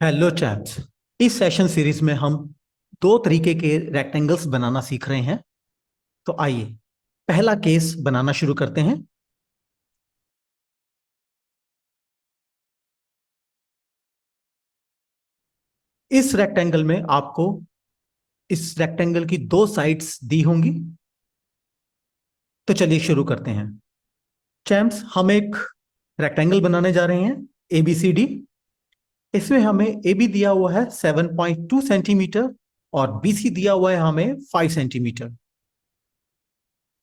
Hello chaps. इस session series में हम दो तरीके के रेक्टेंगल्स बनाना सीख रहे हैं। तो आइए पहला केस बनाना शुरू करते हैं। इस रेक्टेंगल में आपको इस रेक्टेंगल की दो साइड्स दी होंगी। तो चलिए शुरू करते हैं। चैम्प्स, हम एक रेक्टेंगल बनाने जा रहे हैं ए बी सी डी। इसमें हमें ए बी दिया हुआ है 7.2 सेंटीमीटर और बी सी दिया हुआ है हमें 5 सेंटीमीटर।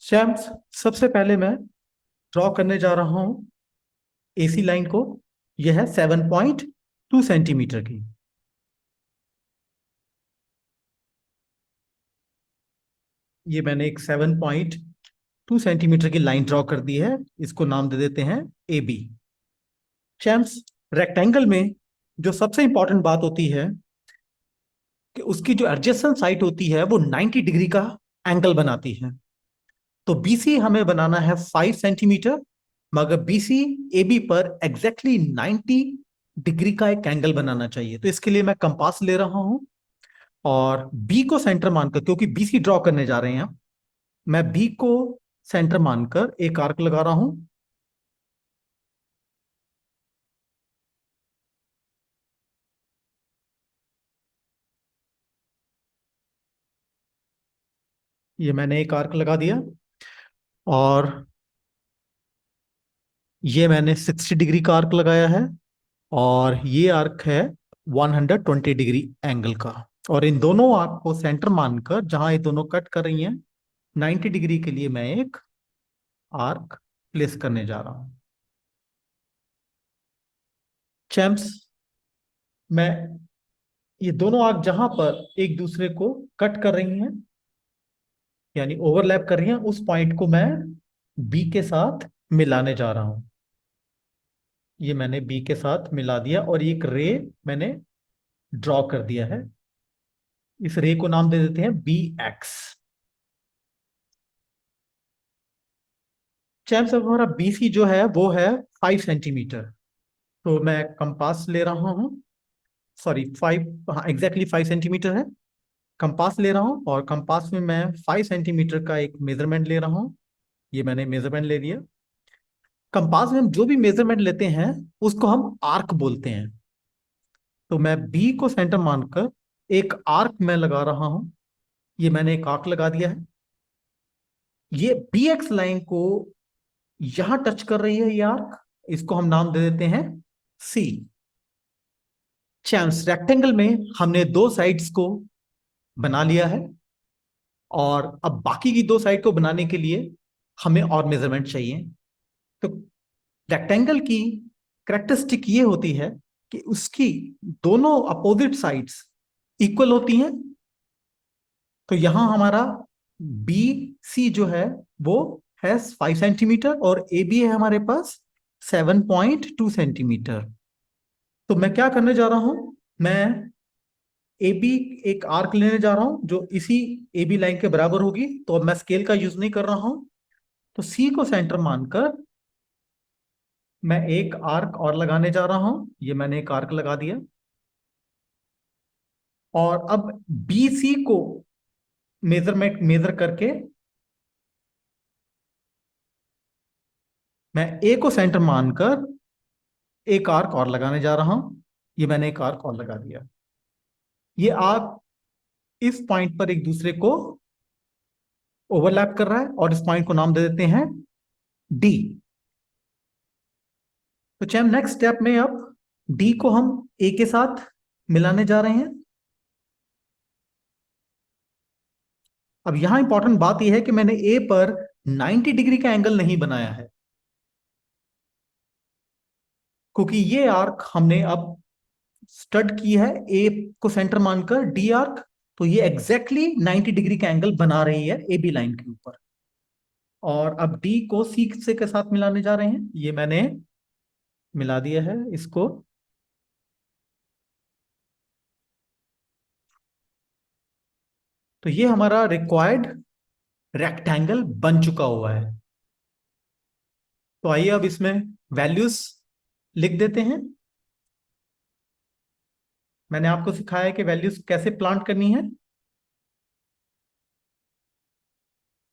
चैम्प्स, सबसे पहले मैं ड्रॉ करने जा रहा हूं एसी लाइन को। यह है 7.2 सेंटीमीटर की। ये मैंने एक 7.2 सेंटीमीटर की लाइन ड्रॉ कर दी है। इसको नाम दे देते हैं ए बी। चैम्प्स, रेक्टेंगल में जो सबसे इंपॉर्टेंट बात होती है कि उसकी जो एडजेसेंट साइड होती है वो 90 डिग्री का एंगल बनाती है। तो बीसी हमें बनाना है 5 सेंटीमीटर, मगर बीसी ए बी पर एग्जैक्टली 90 डिग्री का एक एंगल बनाना चाहिए। तो इसके लिए मैं कंपास ले रहा हूं और बी को सेंटर मानकर, क्योंकि बीसी ड्रॉ करने जा रहे हैं, मैं बी को सेंटर मानकर एक आर्क लगा रहा हूं। ये मैंने एक आर्क लगा दिया और ये मैंने 60 डिग्री का आर्क लगाया है और ये आर्क है 120 डिग्री एंगल का। और इन दोनों आर्क को सेंटर मानकर, जहां ये दोनों कट कर रही हैं, 90 डिग्री के लिए मैं एक आर्क प्लेस करने जा रहा हूं। चैम्प्स, मैं ये दोनों आर्क जहां पर एक दूसरे को कट कर रही हैं, यानी ओवरलैप कर रही हैं, उस पॉइंट को मैं बी के साथ मिलाने जा रहा हूं। ये मैंने बी के साथ मिला दिया और एक रे मैंने ड्रॉ कर दिया है। इस रे को नाम दे देते हैं बी एक्स। चैम्प्स, अब हमारा बी सी जो है वो है 5 सेंटीमीटर। तो मैं कंपास ले रहा हूँ। सॉरी, 5, हाँ एग्जैक्टली 5 सेंटीमीटर है। कंपास ले रहा हूँ और कंपास में मैं 5 सेंटीमीटर का एक मेजरमेंट ले रहा हूँ। ये मैंने मेजरमेंट ले लिया। कंपास में हम जो भी मेजरमेंट लेते हैं उसको हम आर्क बोलते हैं। तो मैं बी को सेंटर मानकर एक आर्क में लगा रहा हूं। ये मैंने एक आर्क लगा दिया है। ये बी एक्स लाइन को यहां टच कर रही है ये आर्क। इसको हम नाम दे देते हैं सी। चैम्स, रेक्टेंगल में हमने दो साइड्स को बना लिया है और अब बाकी की दो साइड को बनाने के लिए हमें और मेजरमेंट चाहिए। तो रेक्टेंगल की करेक्टरिस्टिक ये होती है कि उसकी दोनों अपोजिट साइड्स इक्वल होती हैं। तो यहां हमारा बी सी जो है वो है 5 सेंटीमीटर और ए बी है हमारे पास 7.2 सेंटीमीटर। तो मैं क्या करने जा रहा हूं, मैं ए बी एक आर्क लेने जा रहा हूं जो इसी ए बी लाइन के बराबर होगी। तो अब मैं स्केल का यूज नहीं कर रहा हूं। तो सी को सेंटर मानकर मैं एक आर्क और लगाने जा रहा हूं। ये मैंने एक आर्क लगा दिया और अब बी सी को मेजरमेंट मेजर करके मैं ए को सेंटर मानकर एक आर्क और लगाने जा रहा हूं। ये मैंने एक आर्क और लगा दिया। ये आर्क इस पॉइंट पर एक दूसरे को ओवरलैप कर रहा है और इस पॉइंट को नाम दे देते हैं डी। तो चैम, नेक्स्ट स्टेप में अब डी को हम ए के साथ मिलाने जा रहे हैं। अब यहां इंपॉर्टेंट बात यह है कि मैंने ए पर 90 डिग्री का एंगल नहीं बनाया है, क्योंकि ये आर्क हमने अब स्टड की है ए को सेंटर मानकर डी आर्क। तो ये एग्जैक्टली 90 डिग्री का एंगल बना रही है ए बी लाइन के ऊपर। और अब डी को सी से के साथ मिलाने जा रहे हैं। ये मैंने मिला दिया है इसको। तो ये हमारा रिक्वायर्ड रेक्टेंगल बन चुका हुआ है। तो आइए अब इसमें वैल्यूज लिख देते हैं। मैंने आपको सिखाया है कि वैल्यूज कैसे प्लांट करनी है।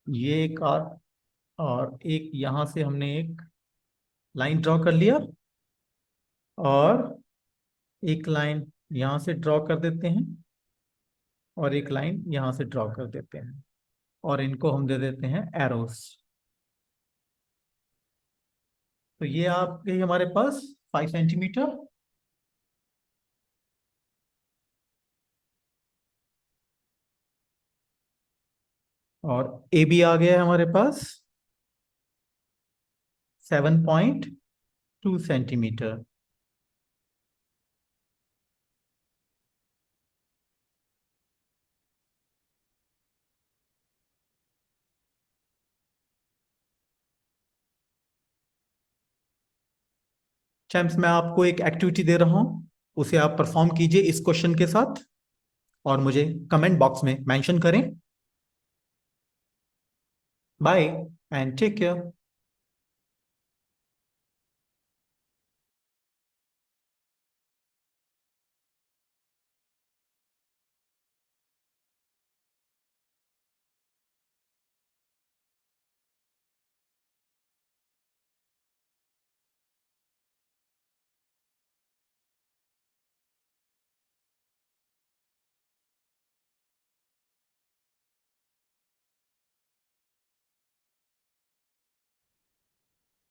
ये एक और एक यहां से हमने एक लाइन ड्रॉ कर लिया, और एक लाइन यहां से ड्रॉ कर देते हैं, और एक लाइन यहां से ड्रॉ कर देते हैं, और इनको हम दे देते हैं एरोस। तो ये आप गई हमारे पास 5 सेंटीमीटर। और ए बी आ गया है हमारे पास 7.2 सेंटीमीटर। चैम्प्स, मैं आपको एक एक्टिविटी दे रहा हूं, उसे आप परफॉर्म कीजिए इस क्वेश्चन के साथ, और मुझे कमेंट बॉक्स में मेंशन करें। Bye and take care.